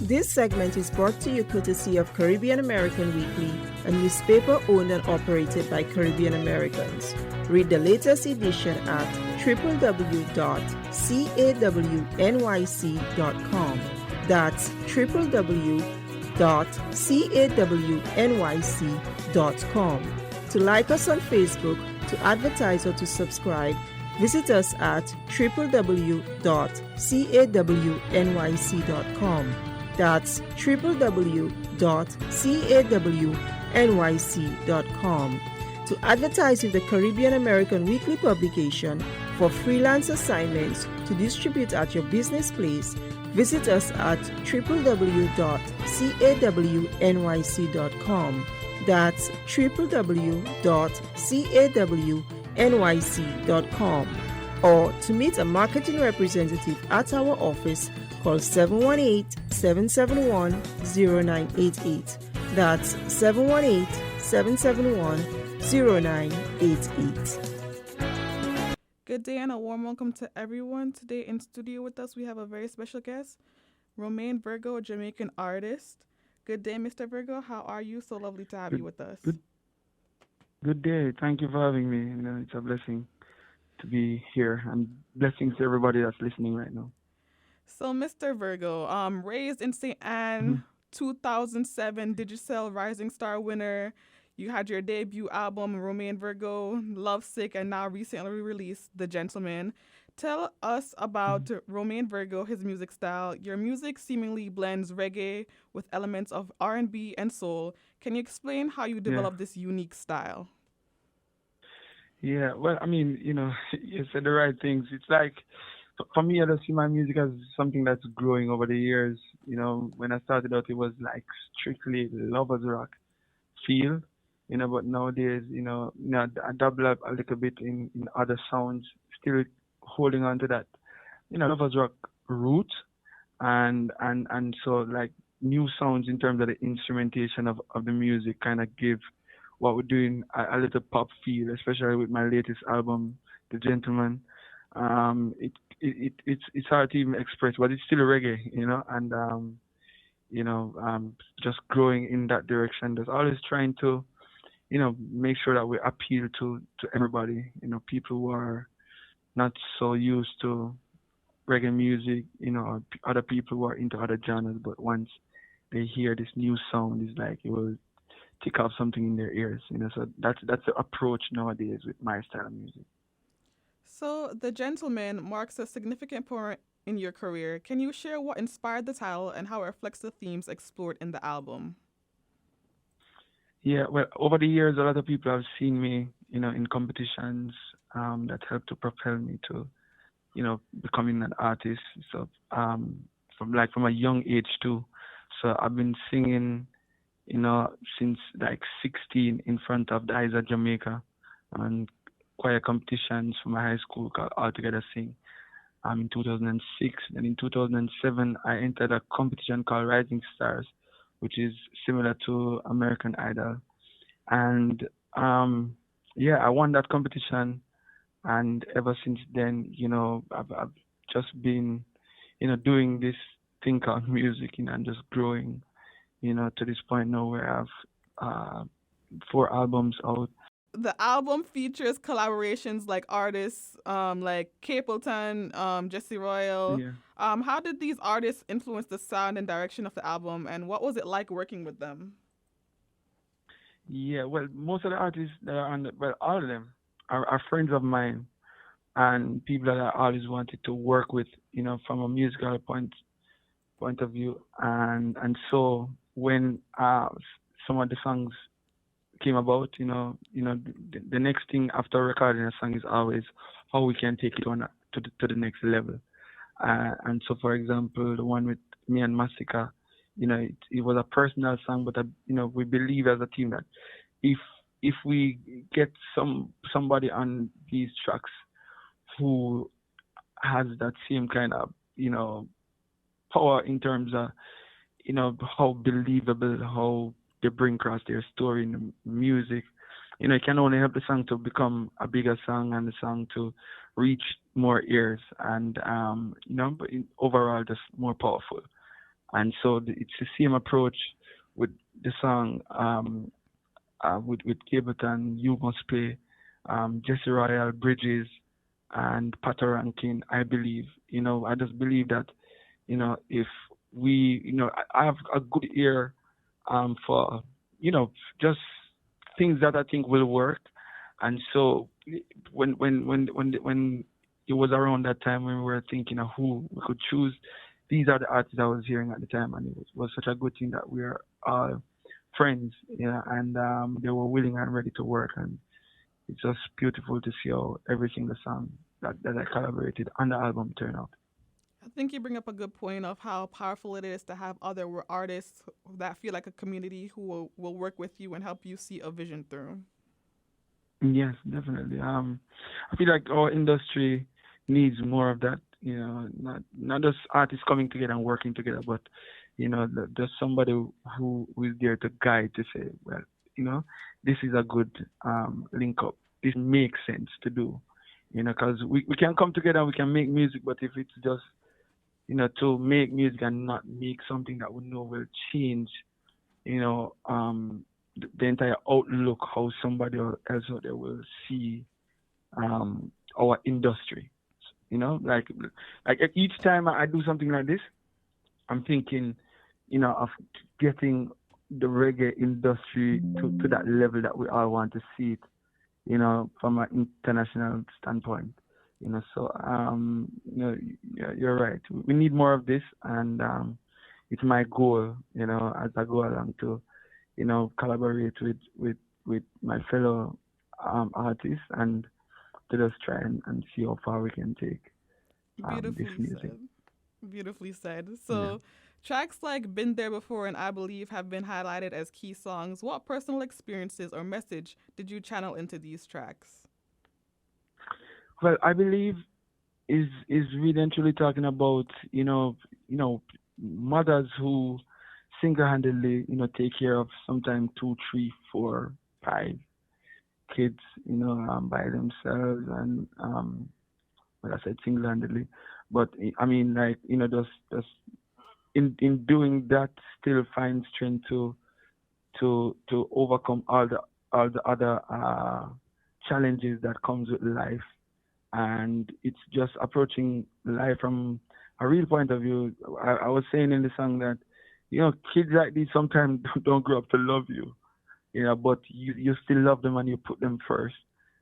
This segment is brought to you courtesy of Caribbean American Weekly, a newspaper owned and operated by Caribbean Americans. Read the latest edition at www.cawnyc.com. That's www.cawnyc.com. To like us on Facebook, to advertise or to subscribe, visit us at www.cawnyc.com. That's www.cawnyc.com. To advertise with the Caribbean American Weekly publication for freelance assignments to distribute at your business place, visit us at www.cawnyc.com. That's www.cawnyc.com. Or to meet a marketing representative at our office, call 718-771-0988. That's 718-771-0988. Good day and a warm welcome to everyone. Today in studio with us we have a very special guest, Romain Virgo, a Jamaican artist. Good day, Mr. Virgo. How are you? So lovely to have you with us. Good day. Thank you for having me. It's a blessing to be here, and blessings to everybody that's listening right now. So, Mr. Virgo, raised in St. Anne, 2007 Digicel Rising Star winner. You had your debut album, Romain Virgo, Lovesick, and now recently released The Gentleman. Tell us about Romain Virgo, his music style. Your music seemingly blends reggae with elements of R&B and soul. Can you explain how you developed this unique style? Yeah, well, I mean, you said the right things. It's like, for me, I just see my music as something that's growing over the years. When I started out, it was like strictly lovers rock feel, but nowadays, I double up a little bit in other sounds, still holding on to that, lovers rock root, and so like new sounds in terms of the instrumentation of the music kind of give what we're doing a little pop feel, especially with my latest album, The Gentleman. It's hard to even express, but it's still reggae, and just growing in that direction. There's always trying to, make sure that we appeal to everybody, people who are not so used to reggae music, or other people who are into other genres, but once they hear this new sound, it's like it will tick off something in their ears, so that's the approach nowadays with my style of music. So The Gentleman marks a significant point in your career. Can you share what inspired the title and how it reflects the themes explored in the album? Yeah, well, over the years, a lot of people have seen me, in competitions that helped to propel me to, becoming an artist. So from a young age too. So I've been singing, since like 16 in front of the eyes of Jamaica, and choir competitions for my high school called All Together Sing. In 2006, and in 2007, I entered a competition called Rising Stars, which is similar to American Idol. And I won that competition. And ever since then, I've just been, doing this thing called music, and just growing, to this point now where I have 4 albums out. The album features collaborations like artists like Capleton, Jesse Royal. Yeah. How did these artists influence the sound and direction of the album, and what was it like working with them? Yeah, well, most of the artists that are on all of them are friends of mine and people that I always wanted to work with, from a musical point of view. And so when some of the songs came about, the next thing after recording a song is always how we can take it on to the next level. And so, for example, the one with me and Masika, it was a personal song, but we believe as a team that if we get somebody on these tracks who has that same kind of power in terms of how believable, how they bring across their story in the music, it can only help the song to become a bigger song and the song to reach more ears and but overall just more powerful. And so it's the same approach with the song with Cableton, You Must Pay, Jesse Royal, Bridges, and Patter Rankin. I believe, I just believe that, if we, I have a good ear for, just things that I think will work. And so when it was around that time when we were thinking of who we could choose, these are the artists I was hearing at the time, and it was such a good thing that we are all friends, and they were willing and ready to work, and it's just beautiful to see how every single song that I collaborated on the album turned out. I think you bring up a good point of how powerful it is to have other artists that feel like a community who will work with you and help you see a vision through. Yes, definitely. I feel like our industry needs more of that. Not just artists coming together and working together, but there's somebody who is there to guide to say, well, this is a good link up. This makes sense to do. Because we can come together and we can make music, but if it's just to make music and not make something that we know will change, the entire outlook, how somebody else out there will see our industry. Like each time I do something like this, I'm thinking, of getting the reggae industry to that level that we all want to see it, from an international standpoint. So you're right. We need more of this, and it's my goal, as I go along to, collaborate with my fellow artists and to just try and see how far we can take this Beautifully music. said. Beautifully said. Yeah. So, tracks like Been There Before and I Believe have been highlighted as key songs. What personal experiences or message did you channel into these tracks? Well, I believe is really and truly talking about mothers who single-handedly take care of sometimes two, three, four, five kids by themselves, and well, I said single-handedly, but I mean, like, just in doing that, still find strength to overcome all the other challenges that comes with life, and it's just approaching life from a real point of view. I was saying in the song that kids like these sometimes don't grow up to love you, but you still love them and you put them first,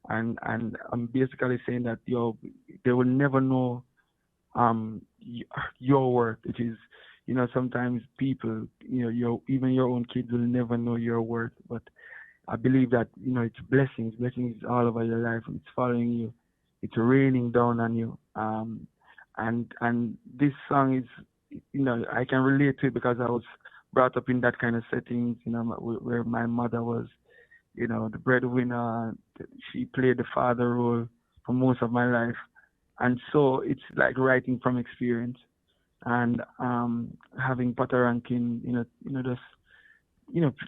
and I'm basically saying that they will never know your worth. It is, sometimes people, even your own kids will never know your worth. But I believe that, it's blessings all over your life. It's following you. It's raining down on you. And this song is, I can relate to it because I was brought up in that kind of settings, where my mother was, the breadwinner. She played the father role for most of my life. And so it's like writing from experience, and having Pater Rankin, just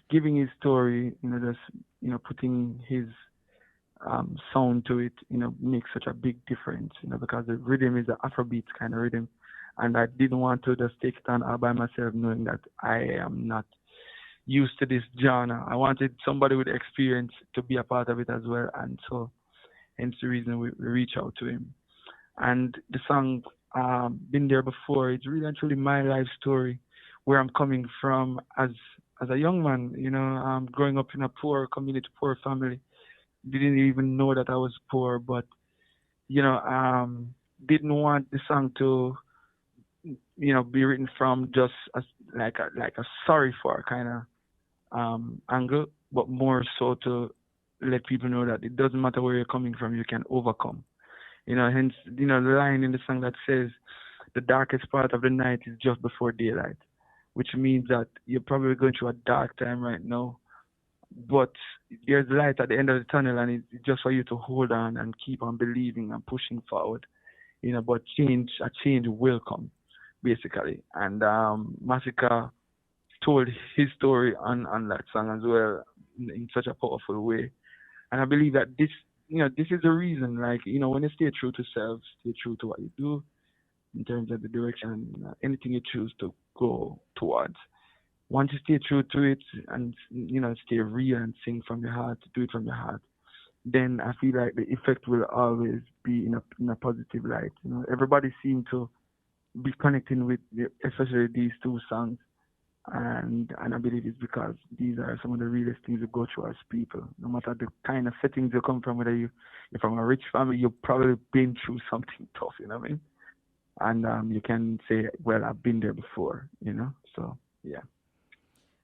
giving his story, just putting his sound to it, makes such a big difference, because the rhythm is the Afrobeat kind of rhythm, and I didn't want to just take it on all by myself, knowing that I am not used to this genre. I wanted somebody with experience to be a part of it as well, and so hence the reason we reach out to him. And the song "Been There Before," it's really and truly my life story, where I'm coming from as a young man. Growing up in a poor community, poor family. Didn't even know that I was poor, but didn't want the song to be written from just as like a sorry for kind of angle, but more so to let people know that it doesn't matter where you're coming from, you can overcome. Hence, the line in the song that says, the darkest part of the night is just before daylight, which means that you're probably going through a dark time right now, but there's light at the end of the tunnel, and it's just for you to hold on and keep on believing and pushing forward. But a change will come, basically. And Massacre told his story on that song as well in such a powerful way. And I believe that this is the reason, like, when you stay true to self, stay true to what you do in terms of the direction, anything you choose to go towards. Once you stay true to it and stay real and sing from your heart, do it from your heart, then I feel like the effect will always be in a positive light. Everybody seems to be connecting with especially these two songs, and I believe it's because these are some of the realest things we go through as people. No matter the kind of settings you come from, whether you're from a rich family, you've probably been through something tough. You know what I mean? And you can say, well, I've been there before. So yeah.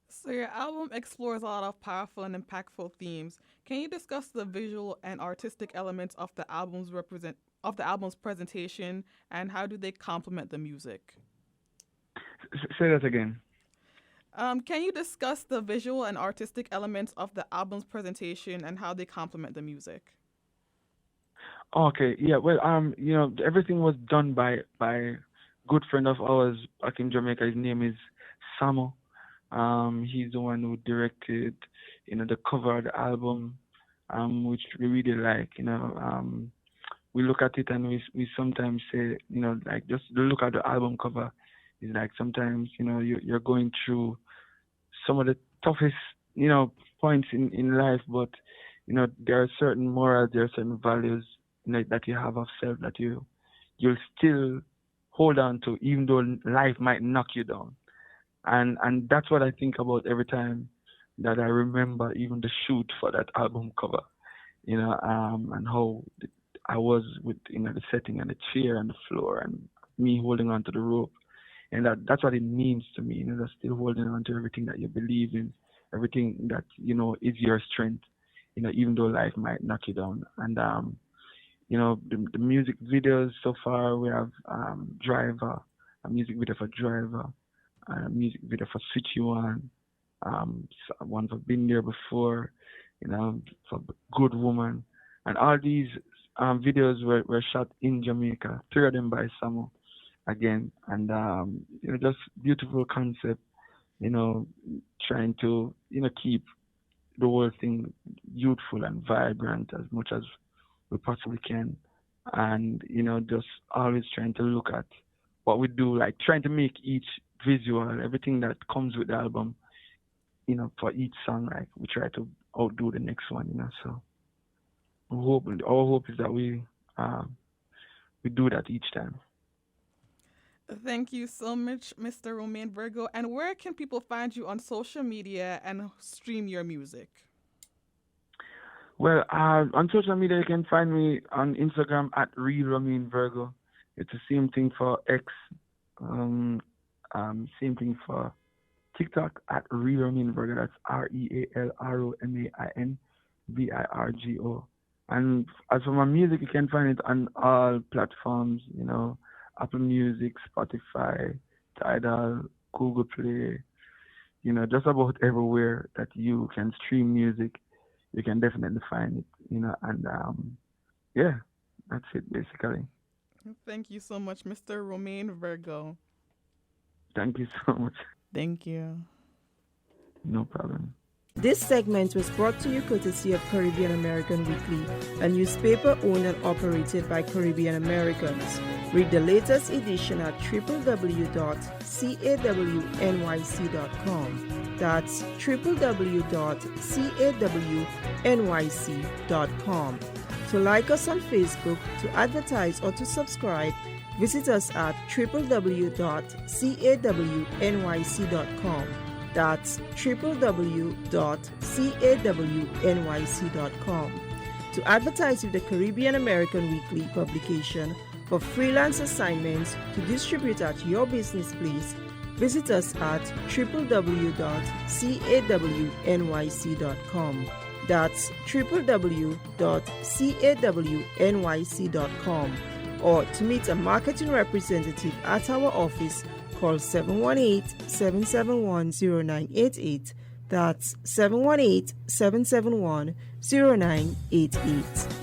So your album explores a lot of powerful and impactful themes. Can you discuss the visual and artistic elements of the album's presentation, and how do they complement the music? Say that again. Can you discuss the visual and artistic elements of the album's presentation and how they complement the music? Okay, yeah. Well, everything was done by good friend of ours back in Jamaica. His name is Samo. He's the one who directed, the cover of the album, which we really like. We look at it and we sometimes say, like just the look at the album cover is like sometimes, you're going through some of the toughest, points in life, but there are certain morals, there are certain values that you have of self that you'll still hold on to, even though life might knock you down. And that's what I think about every time that I remember even the shoot for that album cover, and how I was with, the setting and the chair and the floor and me holding on to the rope. And that's what it means to me, just still holding on to everything that you believe in, everything that, is your strength, even though life might knock you down. And, the music videos so far, we have Driver, a music video for Driver, a music video for Switch You On, one for Been There Before, for Good Woman. And all these videos were shot in Jamaica, 3 of them by Samo again. And, just beautiful concept, trying to, keep the whole thing youthful and vibrant as much as we possibly can. And, just always trying to look at what we do, like trying to make each visual, everything that comes with the album, for each song, like we try to outdo the next one, so our hope is that we do that each time. Thank you so much, Mr. Romain Virgo. And where can people find you on social media and stream your music? Well, on social media, you can find me on Instagram at Romain Virgo. It's the same thing for X. Same thing for TikTok at Romain Virgo. That's RealRomain Virgo. And as for my music, you can find it on all platforms, Apple Music, Spotify, Tidal, Google Play, just about everywhere that you can stream music, you can definitely find it, and yeah, that's it basically. Thank you so much, Mr. Romain Virgo. Thank you so much. Thank you. No problem. This segment was brought to you courtesy of Caribbean American Weekly, a newspaper owned and operated by Caribbean Americans. Read the latest edition at www.cawnyc.com. That's www.cawnyc.com. To like us on Facebook, to advertise or to subscribe, visit us at www.cawnyc.com. That's www.cawnyc.com. To advertise with the Caribbean American Weekly publication for freelance assignments to distribute at your business place, visit us at www.cawnyc.com. That's www.cawnyc.com. Or to meet a marketing representative at our office, call 718-771-0988. That's 718-771-0988.